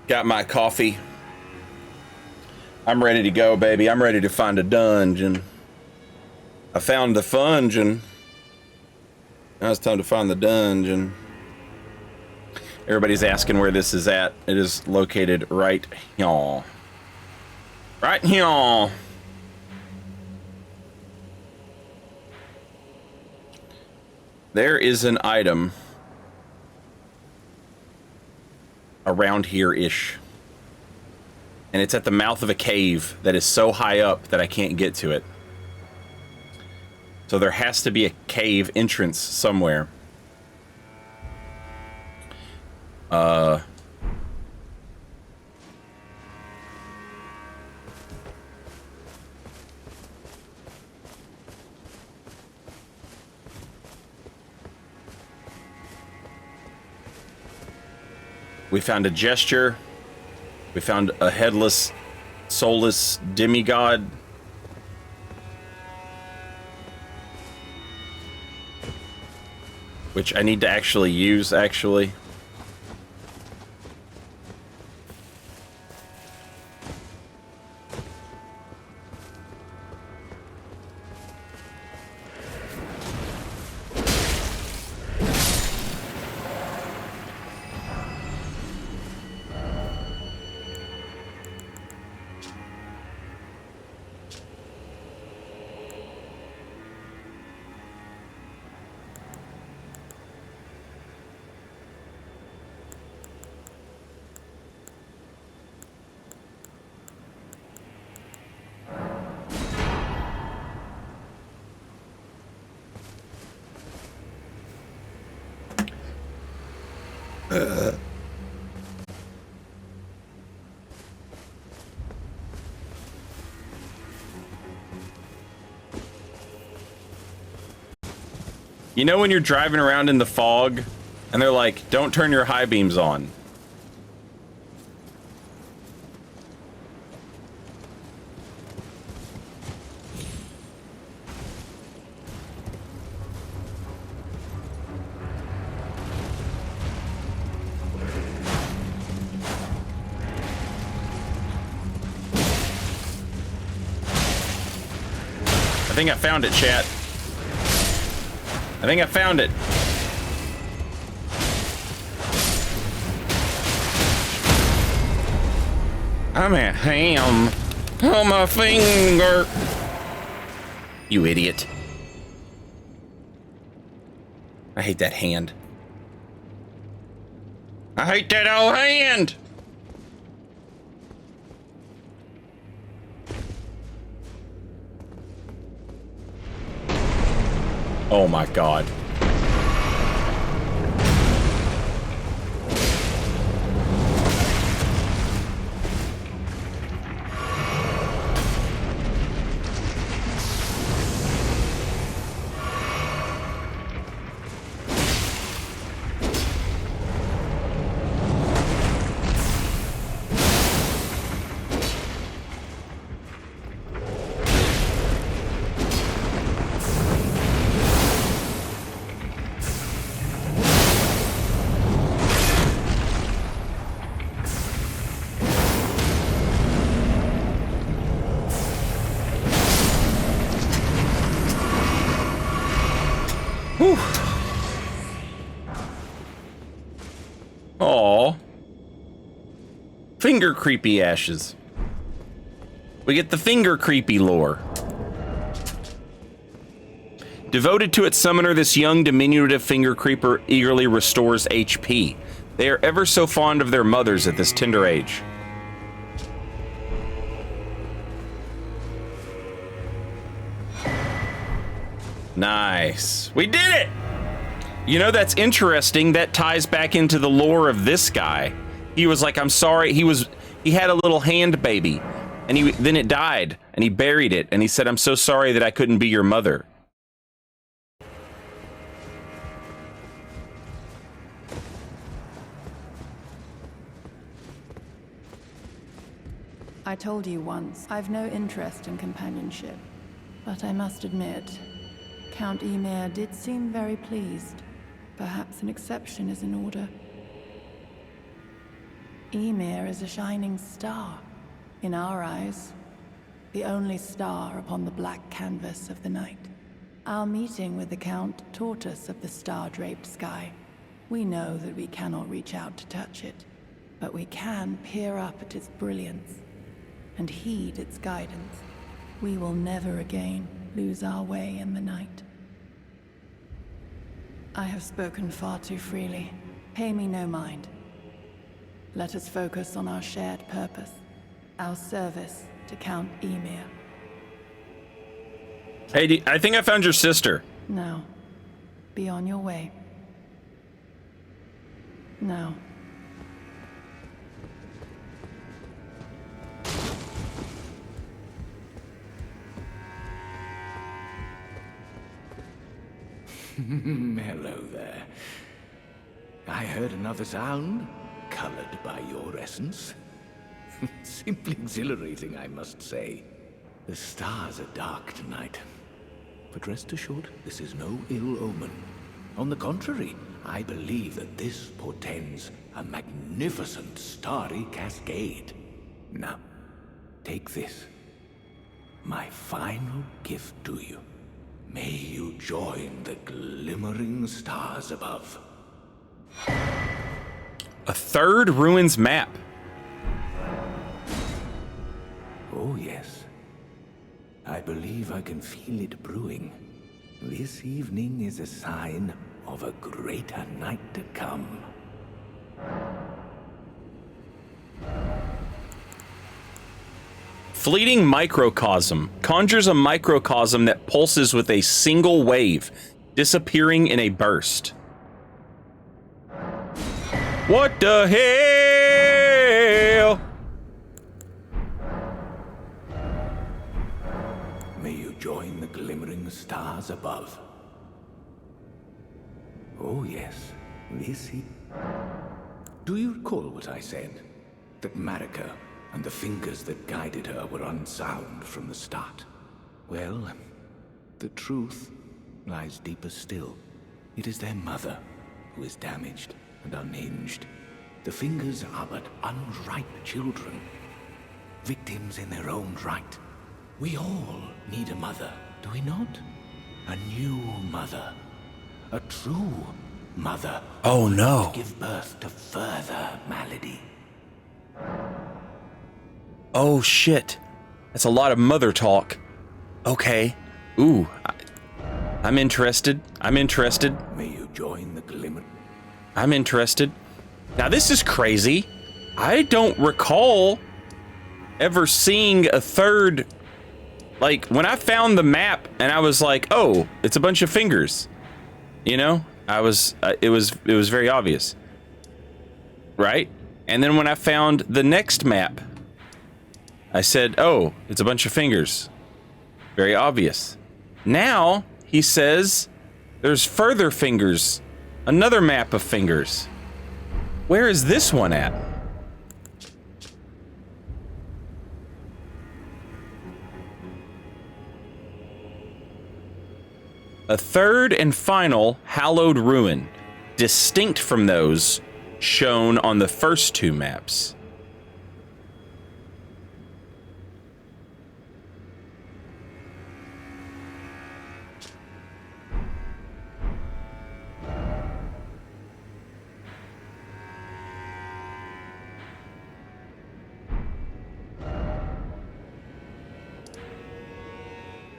Got my coffee. I'm ready to go, baby. I'm ready to find a dungeon. I found the fungeon. Now it's time to find the dungeon. Everybody's asking where this is at. It is located right here. Right here. There is an item around here-ish. And it's at the mouth of a cave that is so high up that I can't get to it. So there has to be a cave entrance somewhere. We found a gesture. We found a headless, soulless demigod. Which I need to actually use, actually. You know when you're driving around in the fog and they're like, don't turn your high beams on. I think I found it, chat. I think I found it. I'm a ham on my finger. You idiot. I hate that hand. I hate that old hand. Oh my God. Aw. Finger creepy ashes. We get the finger creepy lore. Devoted to its summoner, this young diminutive finger creeper eagerly restores HP. They are ever so fond of their mothers at this tender age. Nice. We did it! You know, that's interesting. That ties back into the lore of this guy. He was like, I'm sorry. He had a little hand baby, and then it died, and he buried it, and he said, I'm so sorry that I couldn't be your mother. I told you once, I've no interest in companionship. But I must admit, Count Ymir did seem very pleased. Perhaps an exception is in order. Ymir is a shining star. In our eyes, the only star upon the black canvas of the night. Our meeting with the Count taught us of the star-draped sky. We know that we cannot reach out to touch it, but we can peer up at its brilliance and heed its guidance. We will never again lose our way in the night. I have spoken far too freely. Pay me no mind. Let us focus on our shared purpose, our service to Count Ymir. Hey, I think I found your sister. Now, be on your way. Now. Hello there. I heard another sound, colored by your essence. Simply exhilarating, I must say. The stars are dark tonight. But rest assured, this is no ill omen. On the contrary, I believe that this portends a magnificent starry cascade. Now, take this. My final gift to you. May you join the glimmering stars above. A third ruins map. Oh, yes. I believe I can feel it brewing. This evening is a sign of a greater night to come. Fleeting microcosm conjures a microcosm that pulses with a single wave, disappearing in a burst. What the hell? May you join the glimmering stars above. Oh yes, this is... Do you recall what I said? That Marika and the fingers that guided her were unsound from the start. Well, the truth lies deeper still. It is their mother who is damaged and unhinged. The fingers are but unripe children, victims in their own right. We all need a mother, do we not? A new mother. A true mother. Oh no. To give birth to further malady. Oh shit. That's a lot of mother talk. Okay. Ooh. I'm interested. I'm interested. May you join the glimmer. I'm interested. Now this is crazy. I don't recall ever seeing a third. Like when I found the map and I was like, oh, it's a bunch of fingers. You know, it was very obvious. Right? And then when I found the next map, I said, oh, it's a bunch of fingers. Very obvious. Now he says there's further fingers. Another map of fingers. Where is this one at? A third and final hallowed ruin, distinct from those shown on the first two maps.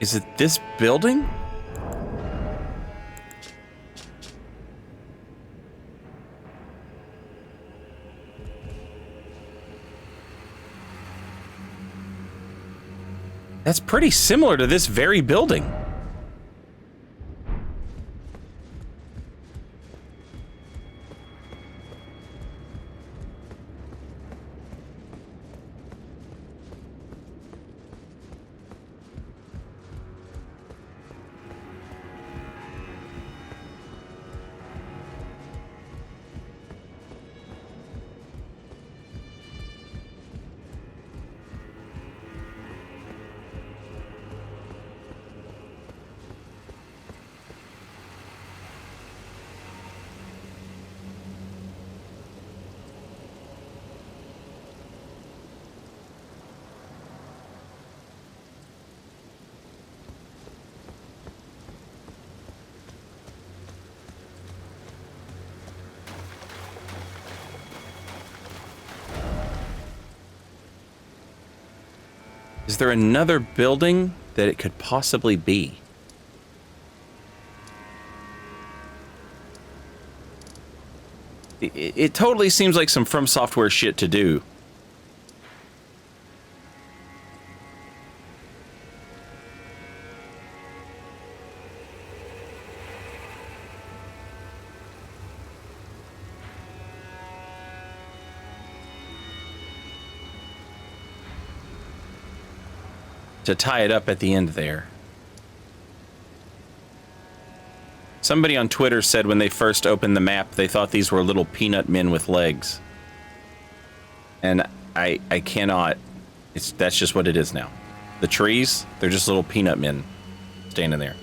Is it this building? That's pretty similar to this very building. Is there another building that it could possibly be? It totally seems like some From Software shit to do. To tie it up at the end there. Somebody on Twitter said when they first opened the map, they thought these were little peanut men with legs. And I cannot, that's just what it is now. The trees, they're just little peanut men standing there.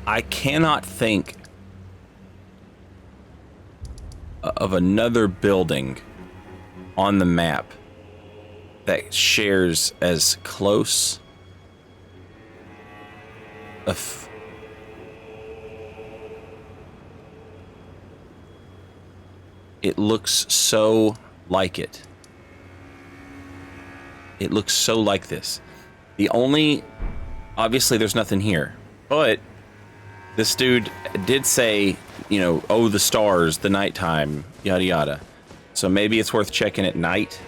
I cannot think of another building on the map that shares as close it looks so like it. It looks so like this. The only, obviously there's nothing here, but this dude did say, you know, oh, the stars, the nighttime, yada yada. So maybe it's worth checking at night.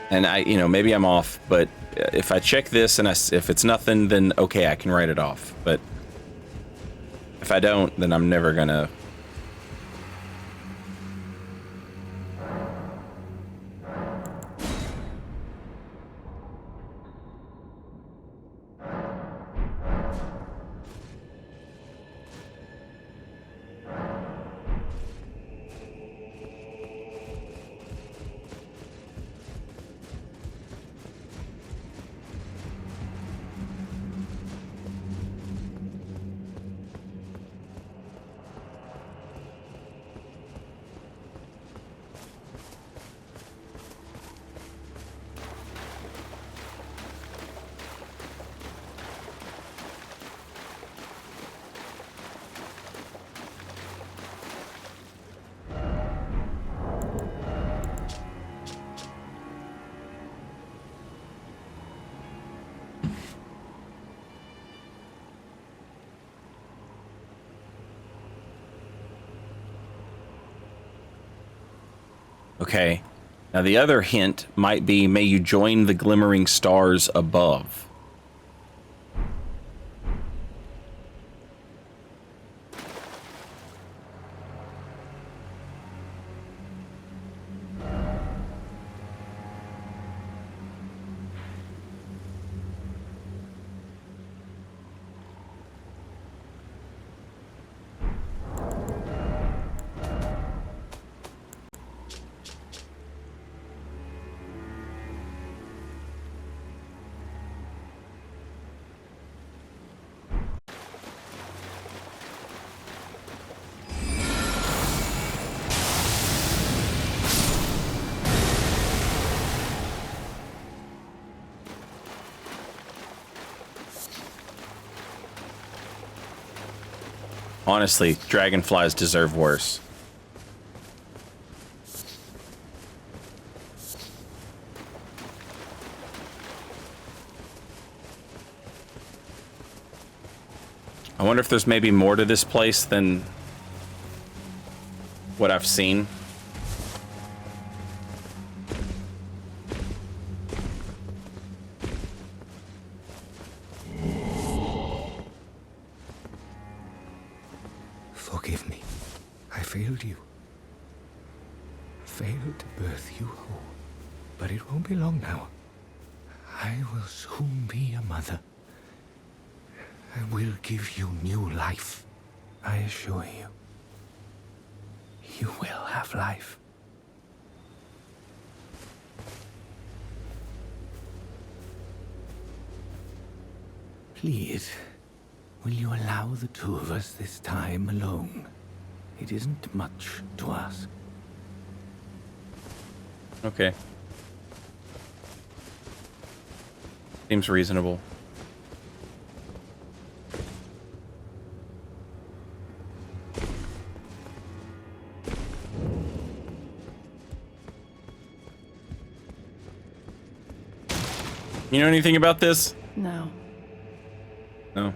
And you know, maybe I'm off, but if I check this and if it's nothing, then okay, I can write it off. But if I don't, then I'm never gonna. Okay. Now the other hint might be, may you join the glimmering stars above. Honestly, dragonflies deserve worse. I wonder if there's maybe more to this place than what I've seen. Forgive me. I failed you. Failed to birth you whole. But it won't be long now. I will soon be a mother. I will give you new life. I assure you. You will have life. Please, will you allow the two of us this time alone? It isn't much to ask. Okay. Seems reasonable. You know anything about this? No. No.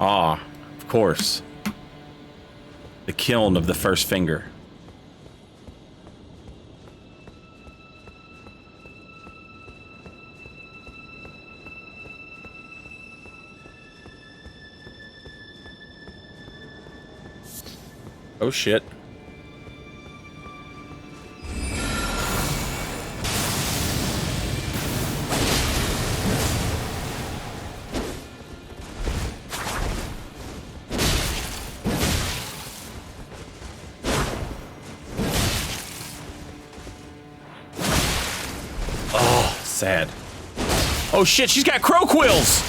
Ah, of course. The kiln of the first finger. Oh shit. Sad. Oh shit, she's got crow quills!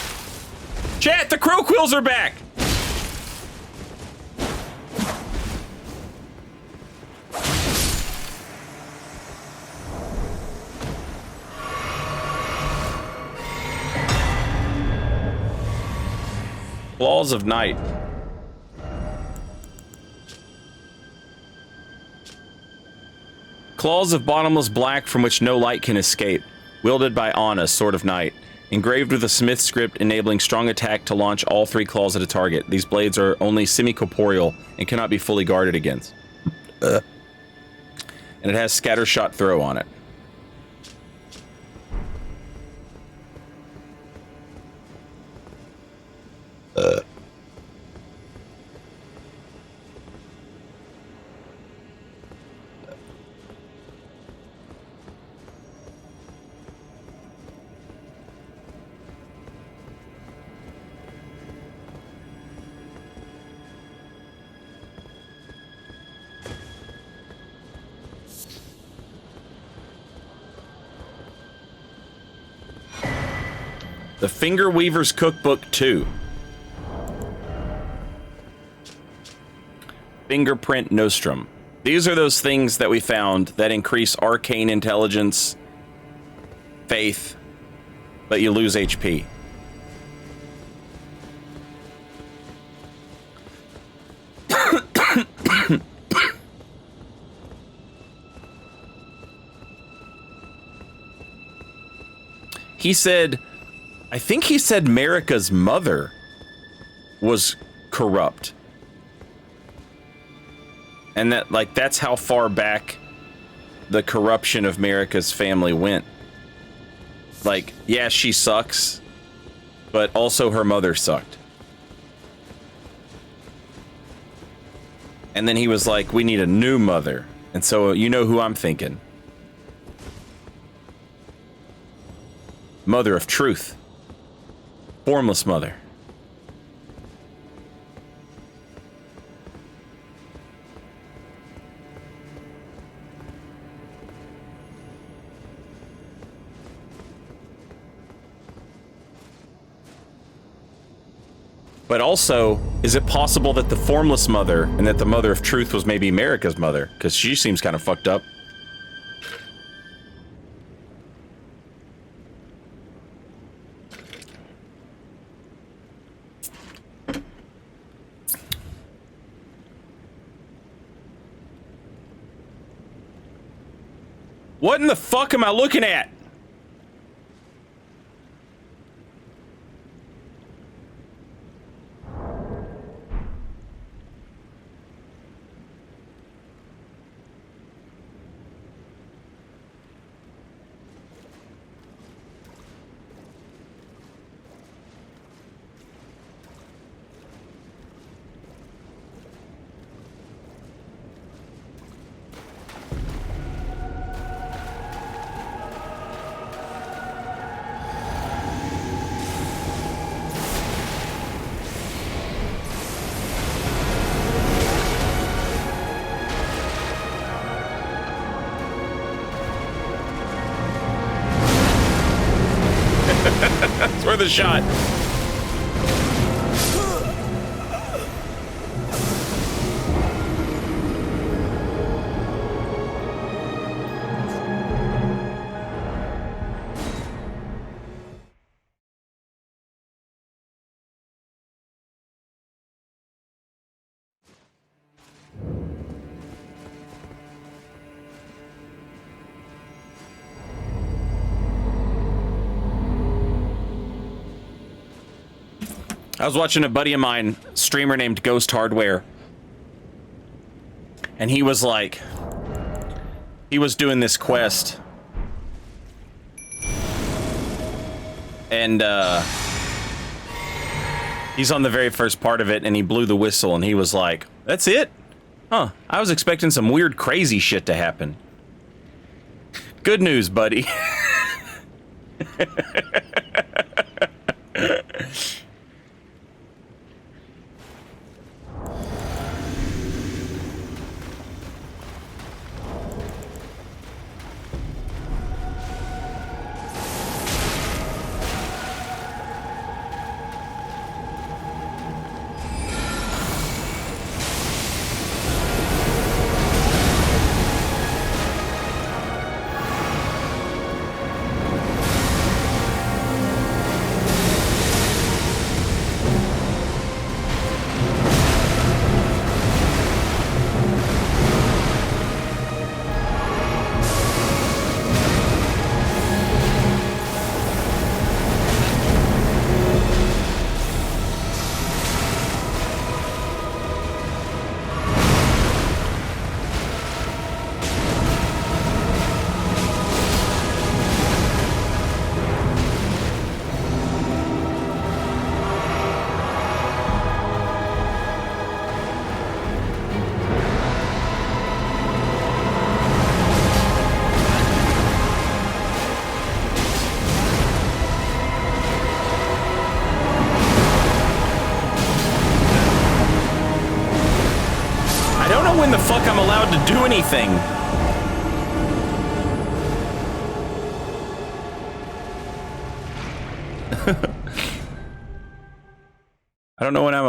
Chat, the crow quills are back! Claws of Night. Claws of bottomless black from which no light can escape. Wielded by Anna, Sword of Night. Engraved with a smith script enabling strong attack to launch all three claws at a target. These blades are only semi-corporeal and cannot be fully guarded against. And it has scattershot throw on it. The Finger Weaver's Cookbook 2. Fingerprint Nostrum. These are those things that we found that increase arcane intelligence, faith, but you lose HP. He said, I think he said Marika's mother was corrupt. And that, like, that's how far back the corruption of Marika's family went. Like, yeah, she sucks, but also her mother sucked. And then he was like, we need a new mother. And so, you know who I'm thinking. Mother of Truth. Formless mother. But also, is it possible that the formless mother and that the mother of truth was maybe Marika's mother? Because she seems kind of fucked up. What in the fuck am I looking at? It's worth a shot. I was watching a buddy of mine, streamer named Ghost Hardware, and he was like, he was doing this quest, and he's on the very first part of it, and he blew the whistle, and he was like, "That's it? Huh? I was expecting some weird, crazy shit to happen." Good news, buddy. When the fuck I'm allowed to do anything. I don't know when I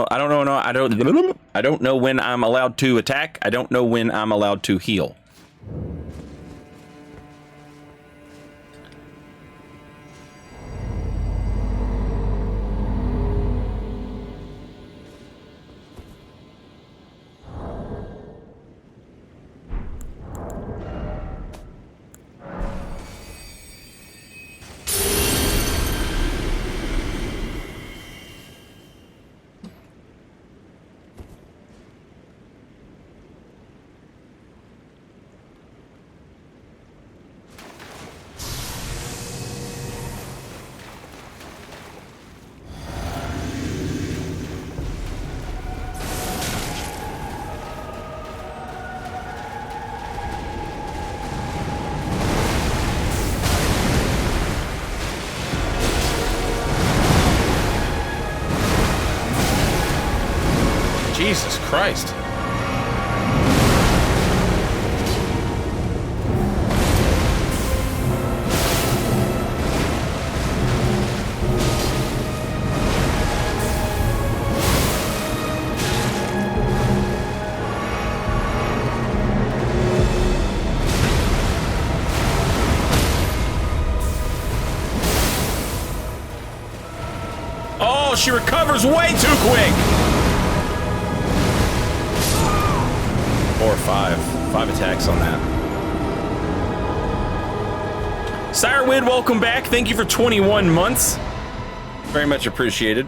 don't know when I'm allowed to attack. I don't know when I'm allowed to heal. Jesus Christ. Oh, she recovers way too quick. 4 or 5. 5 attacks on that. Sirewid, welcome back. Thank you for 21 months. Very much appreciated.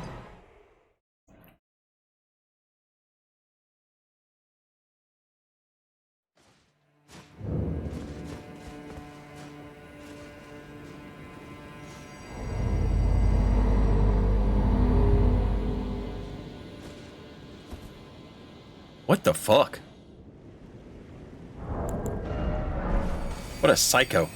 What the fuck? What a psycho.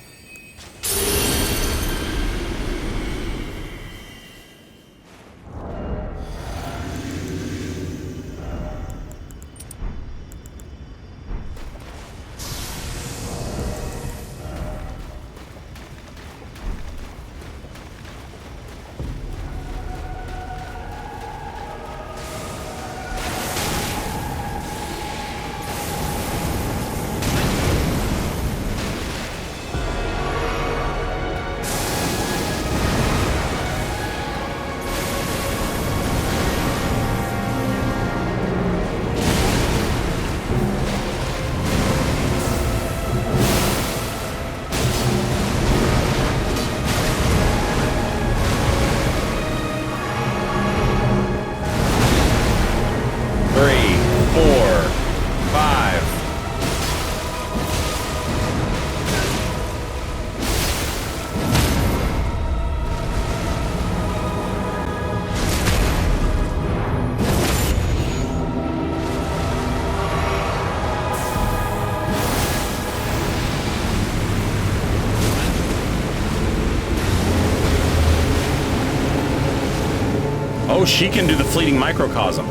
Oh, she can do the fleeting microcosm.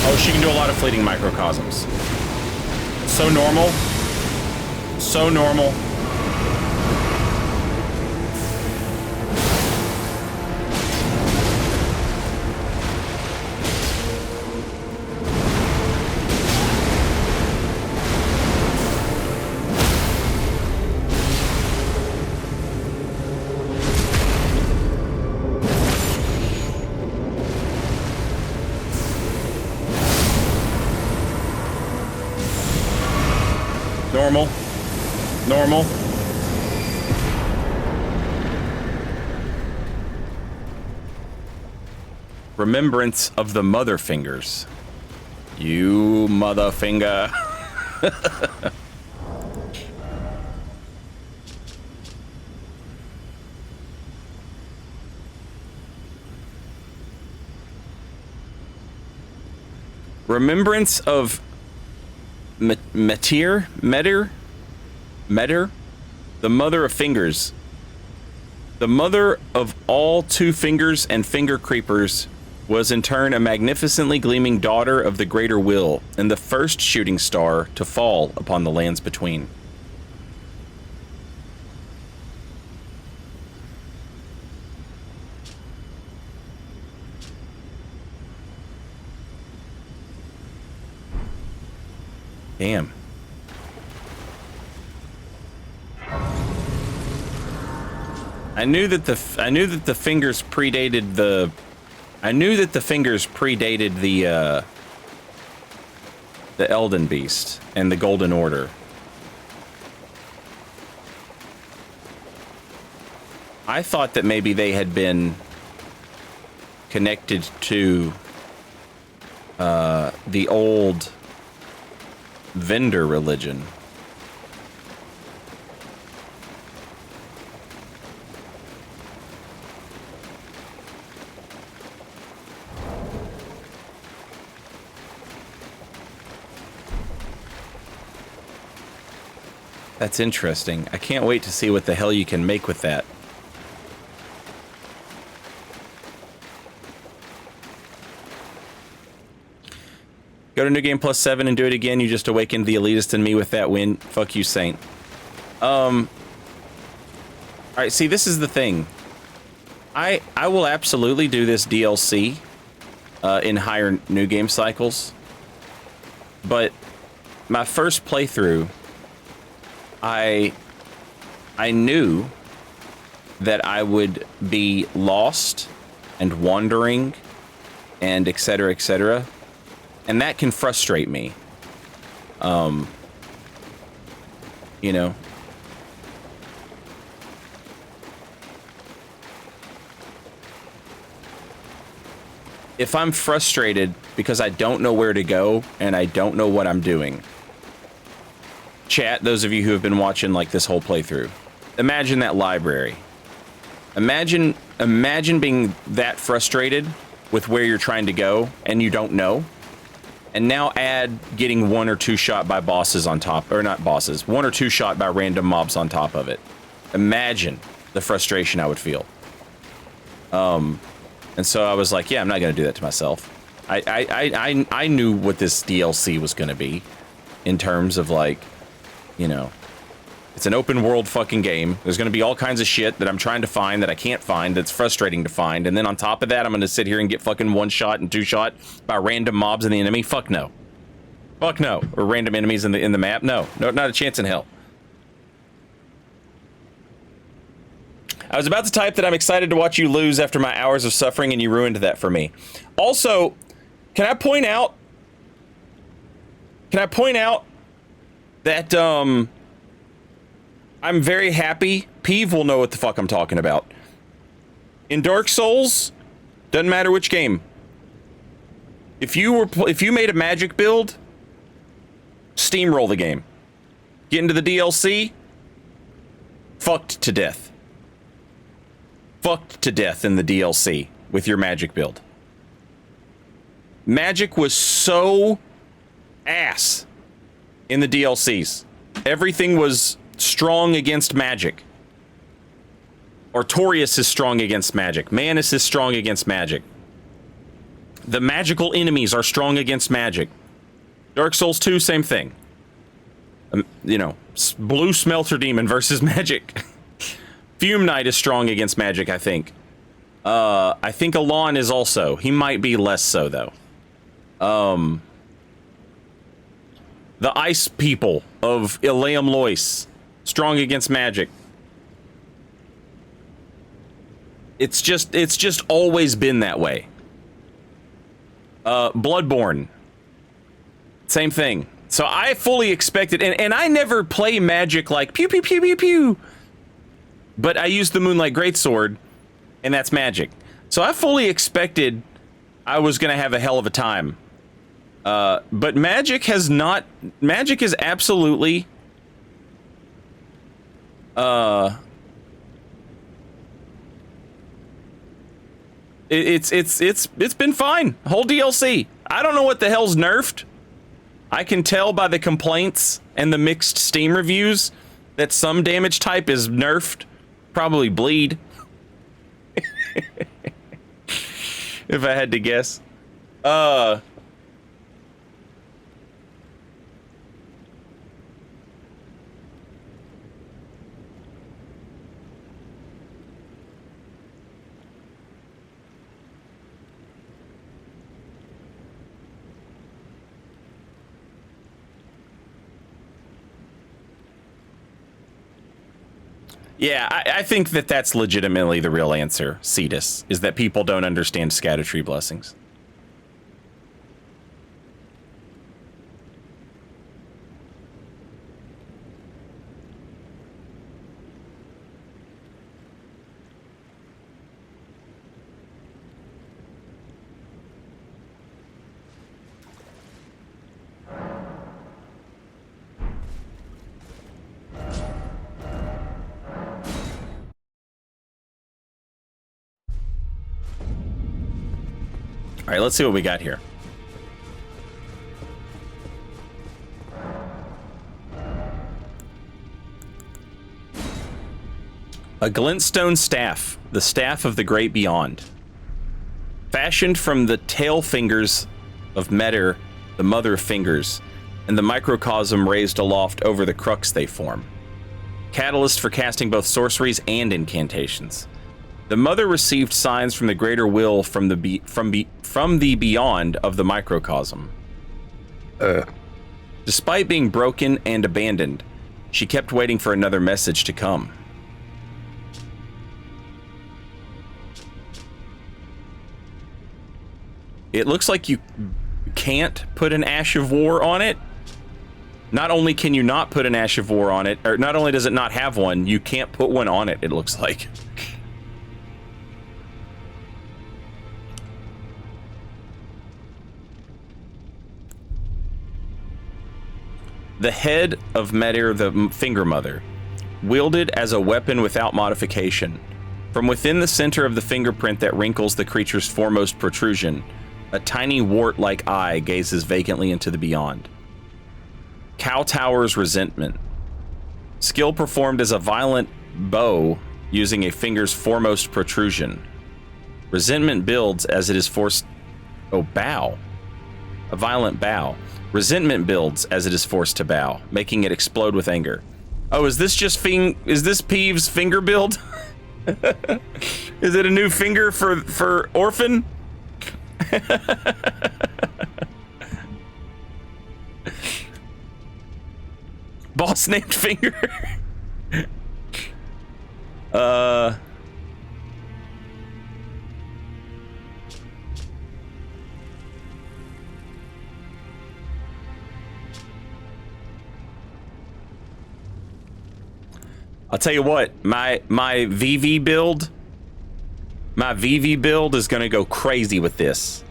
Oh, she can do a lot of fleeting microcosms. So normal. So normal. Normal. Normal. Remembrance of the mother fingers. You mother finger. Remembrance of Metir, the mother of fingers, the mother of all two fingers and finger creepers, was in turn a magnificently gleaming daughter of the greater will, and the first shooting star to fall upon the lands between. Damn. I knew that the fingers predated the Elden Beast and the Golden Order. I thought that maybe they had been connected to the old vendor religion. That's interesting. I can't wait to see what the hell you can make with that. Go to New Game Plus 7 and do it again. You just awakened the elitist in me with that win. Fuck you, Saint. Alright, see, this is the thing. I will absolutely do this DLC in higher New Game cycles. But my first playthrough, I knew that I would be lost and wandering and etc., etc., and that can frustrate me. You know. If I'm frustrated because I don't know where to go and I don't know what I'm doing. Chat, those of you who have been watching like this whole playthrough. Imagine that library. Imagine being that frustrated with where you're trying to go and you don't know. And now add getting one or two shot by bosses on top, or not bosses, one or two shot by random mobs on top of it. Imagine the frustration I would feel. And so I was like, yeah, I'm not gonna do that to myself. I knew what this DLC was gonna be in terms of like, you know, it's an open world fucking game. There's gonna be all kinds of shit that I'm trying to find that I can't find, that's frustrating to find, and then on top of that, I'm gonna sit here and get fucking one shot and two shot by random mobs in the enemy. Fuck no. Fuck no. Or random enemies in the map. No, not a chance in hell. I was about to type that I'm excited to watch you lose after my hours of suffering, and you ruined that for me. Also, can I point out that I'm very happy. Peeve will know what the fuck I'm talking about. In Dark Souls, doesn't matter which game. If you made a magic build, steamroll the game. Get into the DLC, fucked to death. Fucked to death in the DLC with your magic build. Magic was so ass in the DLCs. Everything was strong against magic. Artorias is strong against magic. Manus is strong against magic. The magical enemies are strong against magic. Dark Souls 2, same thing. You know, blue smelter demon versus magic. Fume Knight is strong against magic, I think. I think Alon is also. He might be less so, though. The ice people of Ilium Lois, strong against magic. It's just always been that way. Bloodborne, same thing. So I fully expected, and I never play magic like pew pew pew pew pew. But I use the Moonlight Greatsword, and that's magic. So I fully expected I was gonna have a hell of a time. But magic has not. Magic is absolutely. It's been fine. Whole DLC. I don't know what the hell's nerfed. I can tell by the complaints and the mixed Steam reviews that some damage type is nerfed. Probably bleed. If I had to guess. Yeah, I think that that's legitimately the real answer, Cetus, is that people don't understand Scattertree blessings. All right, let's see what we got here. A glintstone staff, the staff of the great beyond. Fashioned from the tail fingers of Meter, the mother of fingers, and the microcosm raised aloft over the crux they form. Catalyst for casting both sorceries and incantations. The mother received signs from the greater will from the beyond of the microcosm. Despite being broken and abandoned, she kept waiting for another message to come. It looks like you can't put an Ash of War on it. Not only can you not put an Ash of War on it, or not only does it not have one, you can't put one on it, it looks like. The head of Medir, the Finger Mother, wielded as a weapon without modification. From within the center of the fingerprint that wrinkles the creature's foremost protrusion, a tiny wart-like eye gazes vacantly into the beyond. Kowtower's Resentment. Skill performed as a violent bow using a finger's foremost protrusion. Resentment builds as it is forced... Oh, bow. A violent bow. Resentment builds as it is forced to bow, making it explode with anger. Oh, is this just is this Peeves' finger build? Is it a new finger for Orphan? Boss named Finger. I'll tell you what, my VV build is gonna go crazy with this.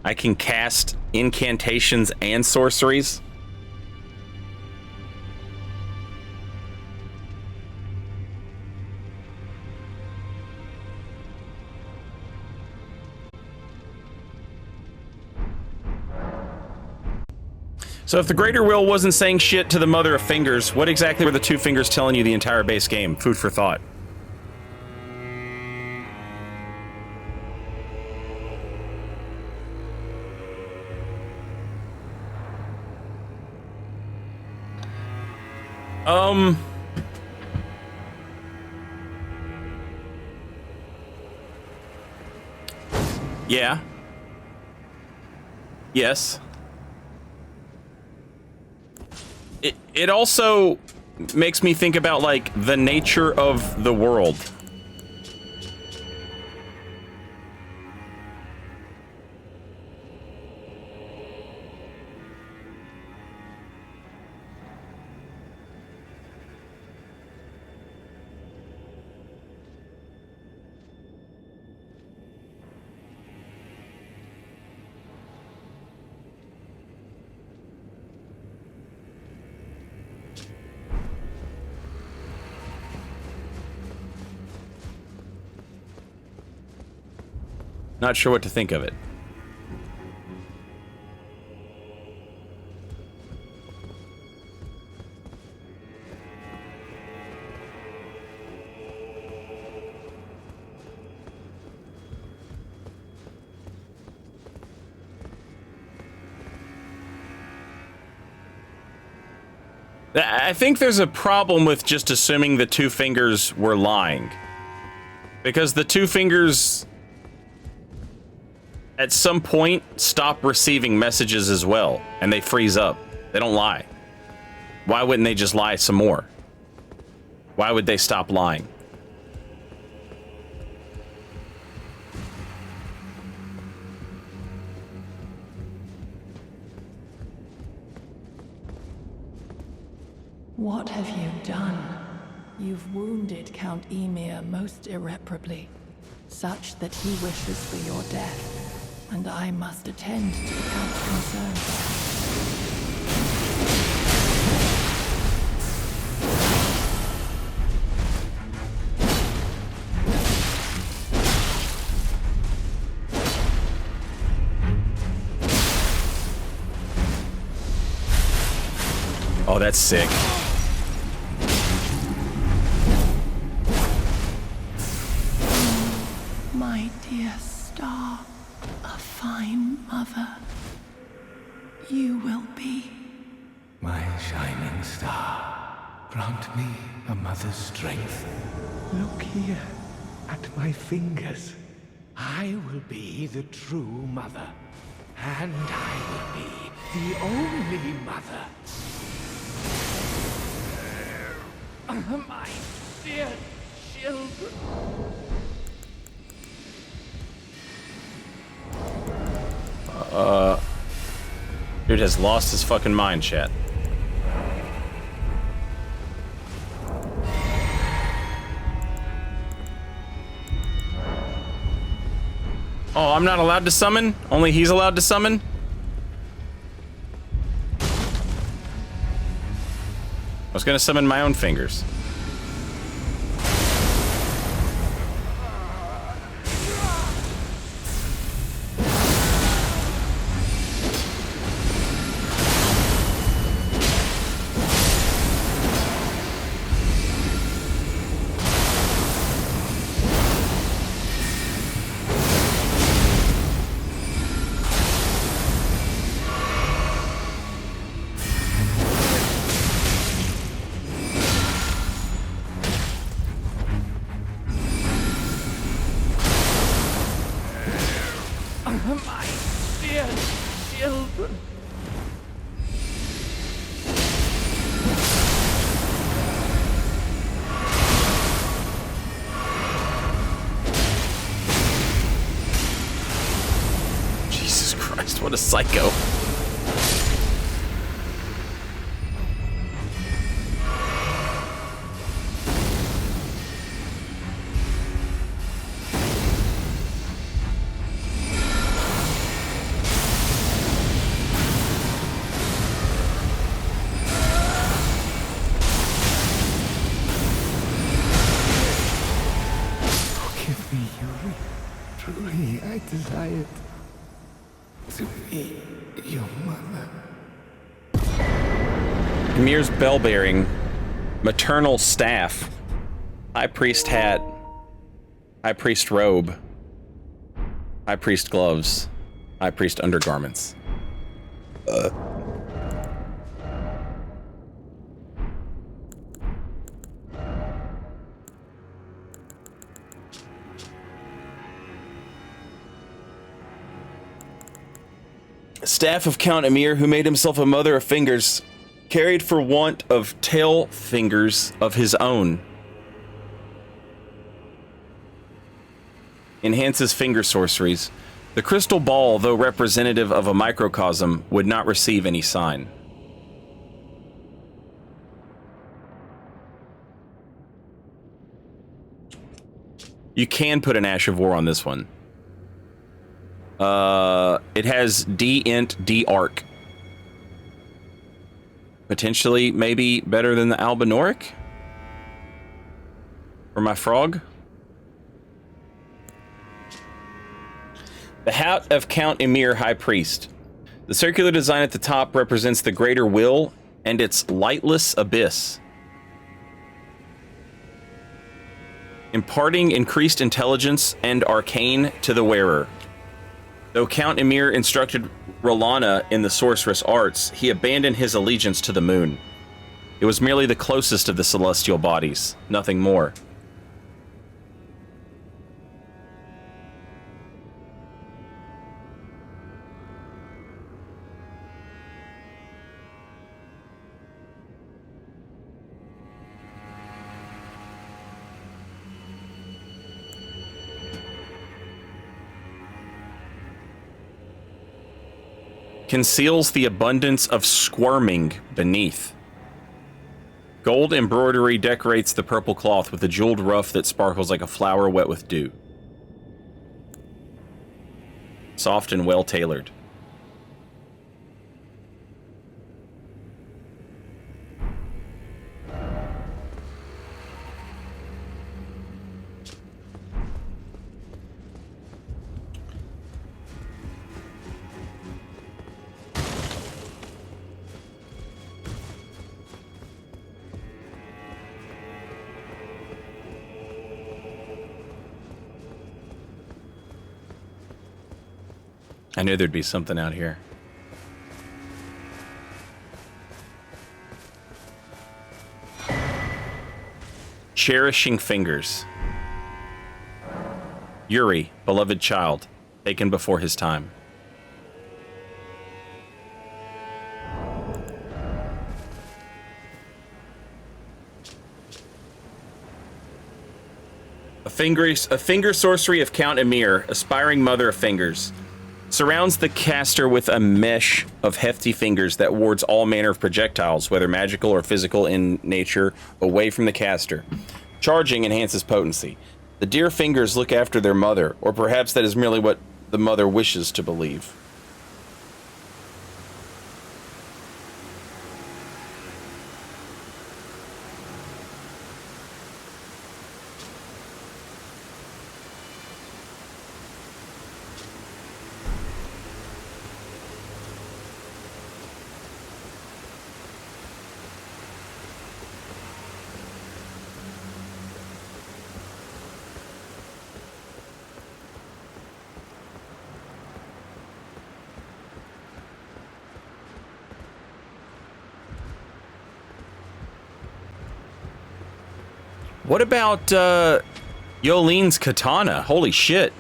I can cast incantations and sorceries. So if the Greater Will wasn't saying shit to the Mother of Fingers, what exactly were the two fingers telling you the entire base game? Food for thought. Yeah. Yes. It also makes me think about, like, the nature of the world. Not sure what to think of it. I think there's a problem with just assuming the two fingers were lying. Because the two fingers at some point stop receiving messages as well, and they freeze up. They don't lie. Why wouldn't they just lie some more? Why would they stop lying? What have you done? You've wounded Count Emir most irreparably, such that he wishes for your death, and I must attend to the Count's concerns. Oh, that's sick. My dear star, a fine mother, you will be. My shining star, grant me a mother's strength. Look here, at my fingers. I will be the true mother, and I will be the only mother. My dear children. Dude has lost his fucking mind, chat. Oh, I'm not allowed to summon? Only he's allowed to summon? I was gonna summon my own fingers. My dear children. Jesus Christ, what a psycho. Forgive me, Yuri. Truly, I desired to be your mother. Ymir's bell-bearing, maternal staff, high priest hat, high priest robe, high priest gloves, high priest undergarments. Staff of Count Ymir, who made himself a mother of fingers, carried for want of tail fingers of his own. Enhances finger sorceries. The crystal ball, though representative of a microcosm, would not receive any sign. You can put an Ash of War on this one. It has D int, D arc. Potentially, maybe better than the Albinoric? For my frog? The Hat of Count Ymir, High Priest. The circular design at the top represents the greater will and its lightless abyss, imparting increased intelligence and arcane to the wearer. Though Count Ymir instructed Rolana in the sorceress arts, he abandoned his allegiance to the moon. It was merely the closest of the celestial bodies, nothing more. Conceals the abundance of squirming beneath. Gold embroidery decorates the purple cloth with a jeweled ruff that sparkles like a flower wet with dew. Soft and well tailored. I knew there'd be something out here. Cherishing fingers. Yuri, beloved child, taken before his time. A finger sorcery of Count Ymir, aspiring mother of fingers. Surrounds the caster with a mesh of hefty fingers that wards all manner of projectiles, whether magical or physical in nature, away from the caster. Charging enhances potency. The dear fingers look after their mother, or perhaps that is merely what the mother wishes to believe. What about Yolene's katana? Holy shit.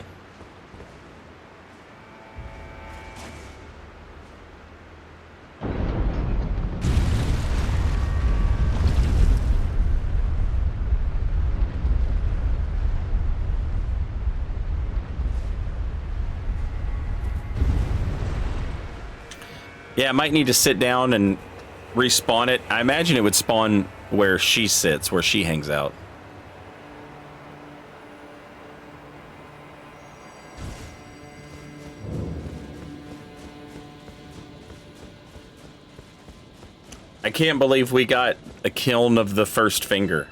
Yeah, I might need to sit down and respawn it. I imagine it would spawn where she sits, where she hangs out. I can't believe we got a kiln of the first finger.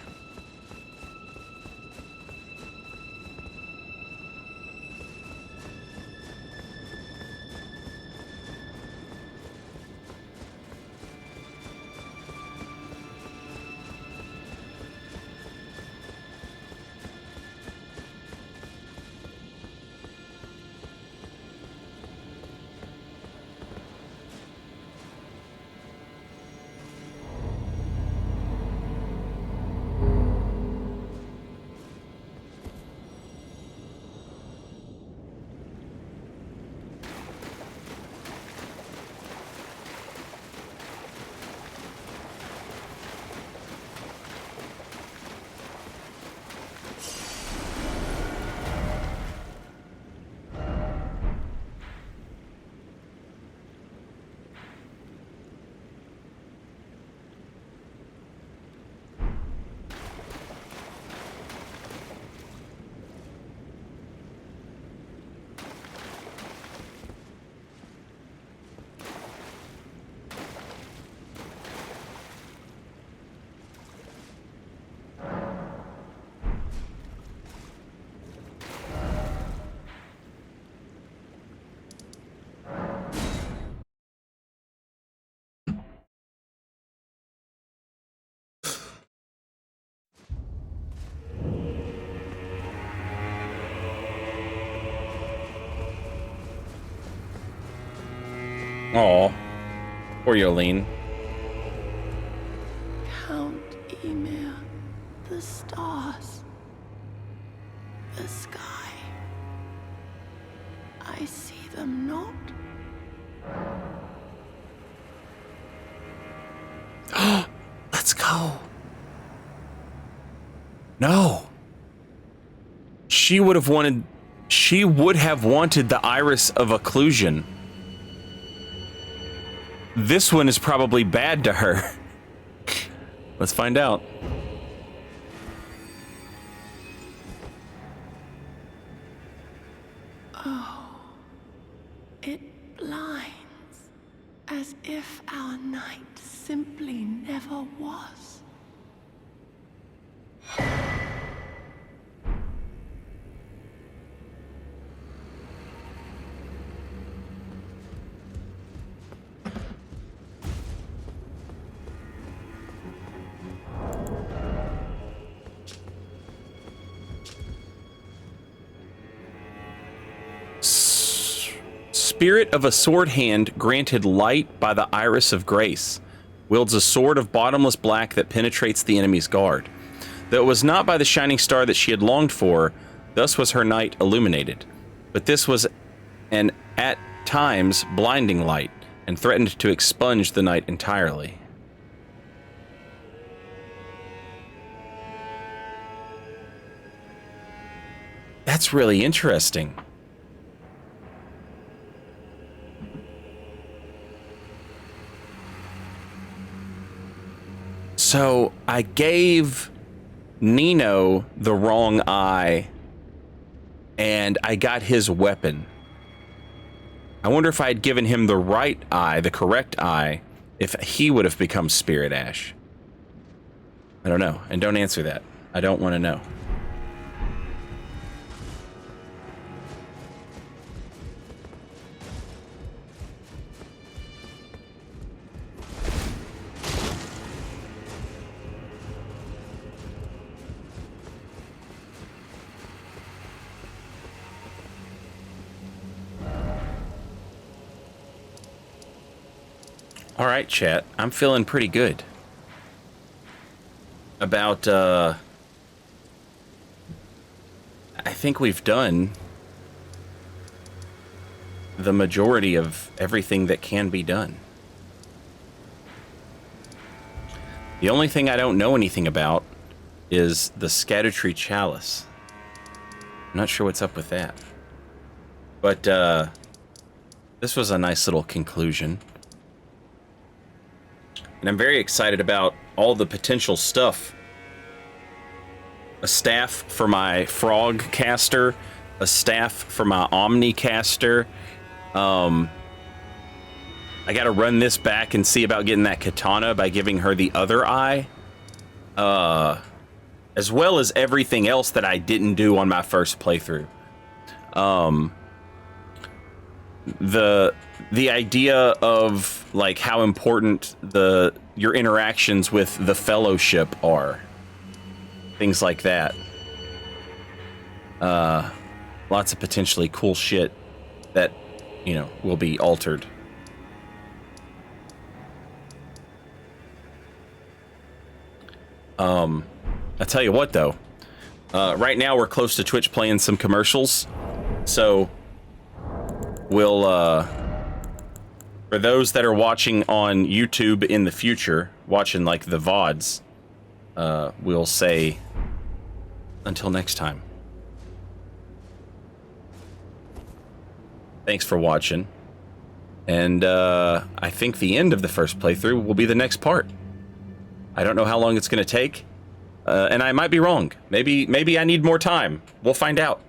Aw. Poor Yolene. Count Emir, the stars, the sky. I see them not. Let's go. No. She would have wanted the Iris of Occlusion. This one is probably bad to her. Let's find out. Oh, it blinds, as if our night simply never was. Spirit of a sword hand granted light by the Iris of Grace. Wields a sword of bottomless black that penetrates the enemy's guard. Though it was not by the shining star that she had longed for, thus was her night illuminated. But this was an, at times, blinding light, and threatened to expunge the night entirely. That's really interesting. So I gave Nino the wrong eye, and I got his weapon. I wonder if I had given him the right eye, the correct eye, if he would have become Spirit Ash. I don't know, and don't answer that. I don't want to know. All right, chat. I'm feeling pretty good about, I think we've done the majority of everything that can be done. The only thing I don't know anything about is the Erdtree Chalice. I'm not sure what's up with that. But, this was a nice little conclusion. And I'm very excited about all the potential stuff. A staff for my frog caster, a staff for my omni caster. I gotta run this back and see about getting that katana by giving her the other eye. As well as everything else that I didn't do on my first playthrough. The idea of like how important your interactions with the Fellowship are, things like that. Lots of potentially cool shit that, you know, will be altered. I tell you what though, right now we're close to Twitch playing some commercials, so we'll for those that are watching on YouTube in the future, watching like the VODs, we'll say until next time. Thanks for watching. And I think the end of the first playthrough will be the next part. I don't know how long it's going to take. And I might be wrong. Maybe I need more time. We'll find out.